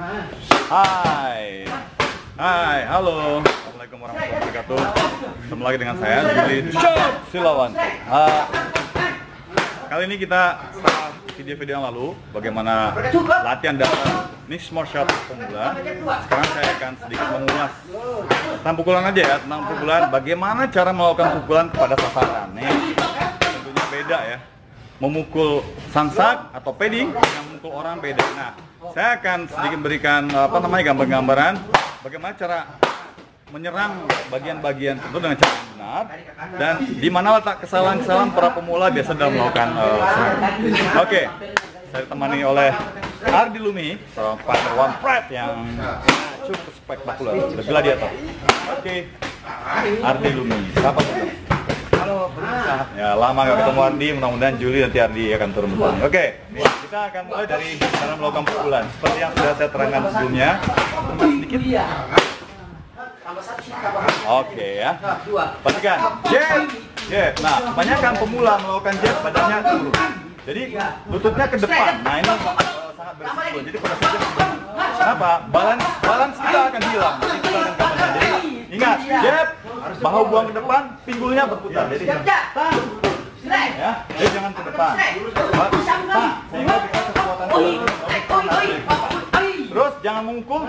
Hai. Hai, halo. Assalamualaikum warahmatullahi wabarakatuh. Ketemu lagi dengan saya, Juli Silawan. Kali ini kita setelah video-video yang lalu, bagaimana latihan dasar mixed martial arts pemula. Sekarang saya akan sedikit mengulas tentang pukulan aja ya, tentang pukulan. Bagaimana cara melakukan pukulan kepada sasaran. Nih, tentunya beda ya. Memukul sansak atau padding dengan memukul orang beda. Nah, saya akan sedikit berikan gambar-gambaran bagaimana cara menyerang bagian-bagian tertentu dengan cara yang benar dan di mana letak kesalahan-kesalahan para pemula biasa dalam melakukan serangan. Oke, saya ditemani oleh Ardi Lumi, seorang partner One Pride yang cukup spektakuler, the gladiator. Oke, Ardi Lumi, siapa itu? Halo, ya lama gak ketemu Ardi, mudah-mudahan Juli nanti Ardi akan turun tangan. Oke, kita akan mulai dari cara melakukan pukulan. Seperti yang sudah saya terangkan sebelumnya. Sedikit. Oke ya. Perhatikan, jab, jab. Nah, kebanyakan pemula melakukan jab badannya turun. Jadi lututnya ke depan. Nah ini sangat berisiko. Jadi pada saat jab, kenapa? Balance kita akan hilang. Jadi kita akan kemana? Jadi ingat, jab, bahu buang ke depan, pinggulnya berputar. Jadi ya, jadi jangan ke depan. Sehingga kita kekuatan. Terus jangan memukul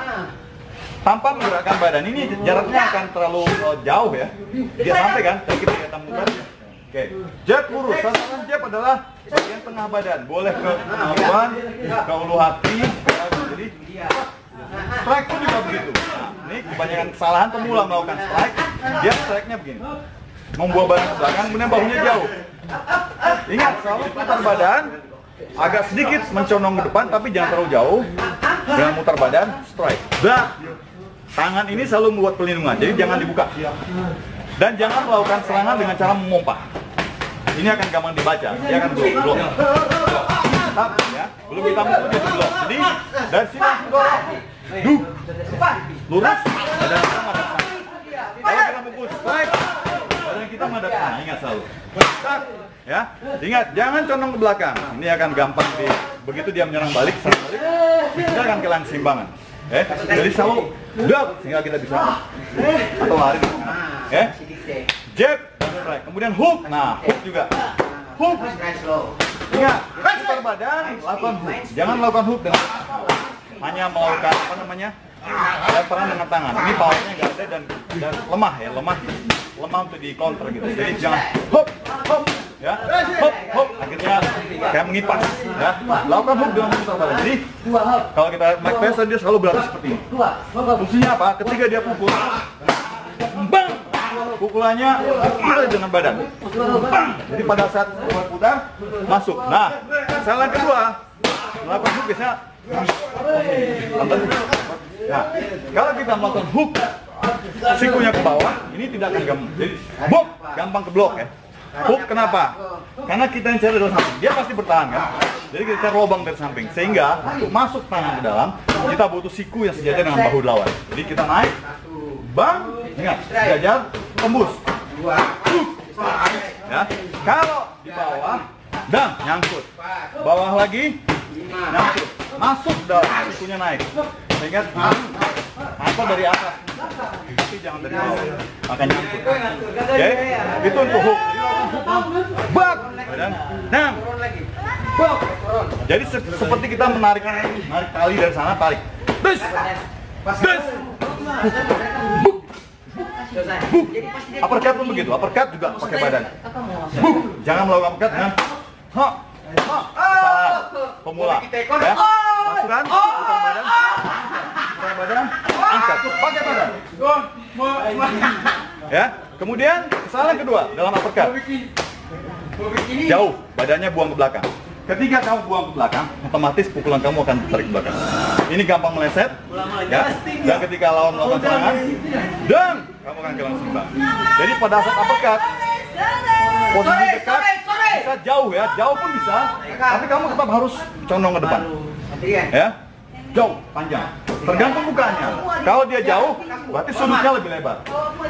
tanpa menggerakkan badan. Ini jaraknya akan terlalu jauh ya. Dia sampai kan? Kita lihat muka. Oke, jab lurus. Sasaran jab adalah bagian tengah badan. Boleh ke depan, ke ulu hati. Jadi strike pun juga begitu. Nah, ini kebanyakan kesalahan pemula melakukan strike. Dia strike-nya begini. Membuat badan ke belakang, kemudian bahunya jauh. Ingat, selalu putar badan. Agak sedikit mencondong ke depan, tapi jangan terlalu jauh. Dengan mutar badan, strike. Tangan ini selalu membuat pelindungan, jadi jangan dibuka. Dan jangan melakukan serangan dengan cara memompa. Ini akan gampang dibaca, dia akan blok. Ya, belum kita mukul dia blok. Jadi dari sini lurus, badan kita menghadap sana. Kalau kita mukul strike, badan kita menghadap sana. Ingat selalu. Ya, ingat jangan condong ke belakang. Ini akan gampang begitu dia menyerang balik, serang balik, kita akan kehilangan keseimbangan. Jadi selalu dap sehingga kita bisa atau lari. Jab, strike. Kemudian hook. Nah, hook juga. Hook. Ingat, putar badan, lakukan hook. Jangan melakukan hook dengan hanya melakukan lemparan dengan tangan. Ini powernya nggak ada dan lemah ya, lemah untuk di counter gitu. Jadi jangan hop, ya, hop, akhirnya kayak mengipas, ya. Lakukan hook dengan putar badan. Jadi kalau kita Mike Tyson dia selalu berlatih seperti ini. Fungsinya apa? Ketika dia pukul, bang, pukulannya dengan badan. Bang. Jadi pada saat putar masuk. Nah, salah kedua melakukan hook biasanya. Nah, kalau kita melakukan hook, sikunya ke bawah, ini tidak akan gampang. Jadi, gampang ke blok ya. Hook kenapa? Karena kita yang cari dari samping, dia pasti bertahan kan. Jadi kita cari lubang dari samping, sehingga untuk masuk tangan ke dalam, kita butuh siku yang sejajar dengan bahu lawan. Jadi kita naik, bang, ingat, sejajar, tembus. Ya, kalau di bawah, dan nyangkut. Bawah lagi, nyangkut. Masuk dalam, sikunya naik. Sehingga atau dari atas, tapi jangan dari bawah, akan nyangkut. Oke, itu untuk hook. Bak, dan nang, bak. Jadi seperti kita menarik tali dari sana, tarik. Des, des, buk, buk. Uppercut pun begitu. Uppercut juga pakai badan. Buk, jangan melakukan uppercut dengan ha. Salah pemula ya. Masukan, putar badan, angkat, pakai badan. Ya. Kemudian kesalahan kedua dalam uppercut. Jauh, badannya buang ke belakang. Ketika kamu buang ke belakang, otomatis pukulan kamu akan tarik ke belakang. Ini gampang meleset, ya. Dan ketika lawan melakukan serangan, dan kamu akan kehilangan seimbang. Jadi pada saat uppercut, posisi dekat bisa jauh ya, jauh pun bisa. Tapi kamu tetap harus condong ke depan, ya. Jauh, panjang. Tergantung mukanya. Kalau dia jauh, berarti sudutnya lebih lebar.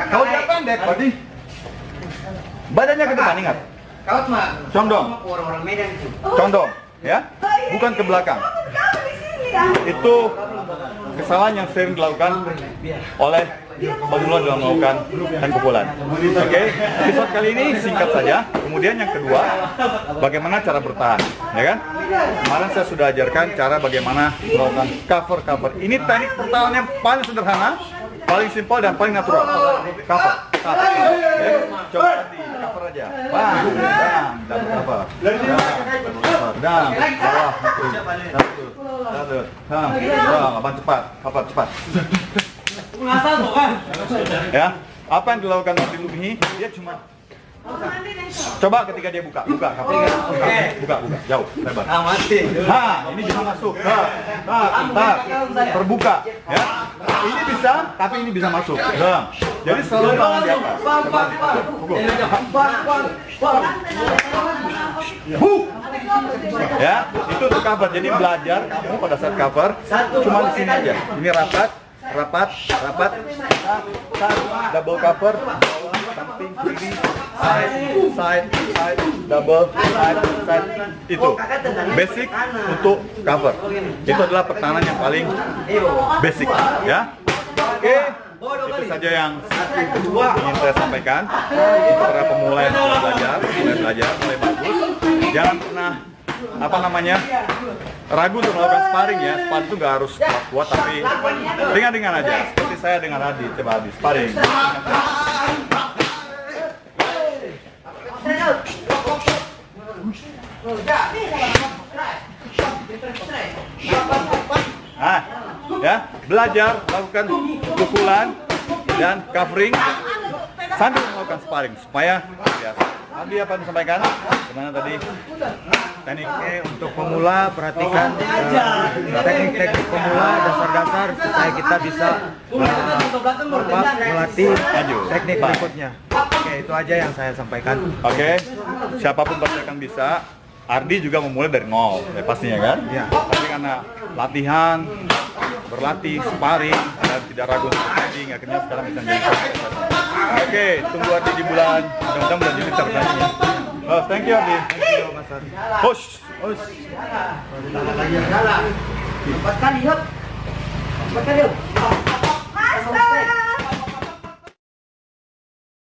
Kalau dia pendek, berarti badannya ke depan. Ingat. Condong. Condong, ya. Bukan ke belakang. Itu kesalahan yang sering dilakukan oleh pemula dalam melakukan hand pukulan. Oke, episode kali ini singkat saja. Kemudian yang kedua, bagaimana cara bertahan, ya kan? Kemarin saya sudah ajarkan cara bagaimana melakukan cover. Ini teknik pertahanan yang paling sederhana, paling simpel dan paling natural. Cover. Oke, coba nanti cover aja. Bang, cover. Bawah, abang cepat, cover cepat. Ngasal bukan? Ya, apa yang dilakukan Ardi Lubhi? Dia cuma coba ketika dia buka cover. Buka, jauh, lebar. Ini bisa masuk. Terbuka, ya. Ini bisa, tapi ini bisa masuk. Jadi selalu tangan di atas. Ya, itu untuk cover. Jadi belajar kamu pada saat cover cuma di sini aja. Ini rapat, double cover, samping kiri, side, double, side. Itu basic untuk cover. Itu adalah pertahanan yang paling basic, ya. Oke, itu saja yang ingin saya sampaikan untuk para pemula yang sudah belajar, mulai bagus. Jangan pernah ragu untuk melakukan sparring ya. Sparring itu nggak harus kuat, tapi ringan-ringan aja. Seperti saya dengan Adi, coba Adi sparring. Ya, belajar melakukan pukulan dan covering sambil melakukan sparring supaya biasa. Adi apa yang disampaikan? Gimana tadi? Tekniknya untuk pemula, perhatikan teknik-teknik pemula, dasar-dasar supaya kita bisa melatih teknik berikutnya. Oke, itu aja yang saya sampaikan. Oke, siapapun pasti akan bisa. Ardi juga memulai dari nol, ya pastinya kan? Ya. Tapi karena latihan, berlatih, sparring, dan tidak ragu untuk training, akhirnya sekarang bisa menjadi profesional. Oke, tunggu Ardi di bulan, mudah-mudahan bulan Juli terjadinya. Oh, thank you Ardi. Thank you, Mas Ardi. Push. Empat kali yuk.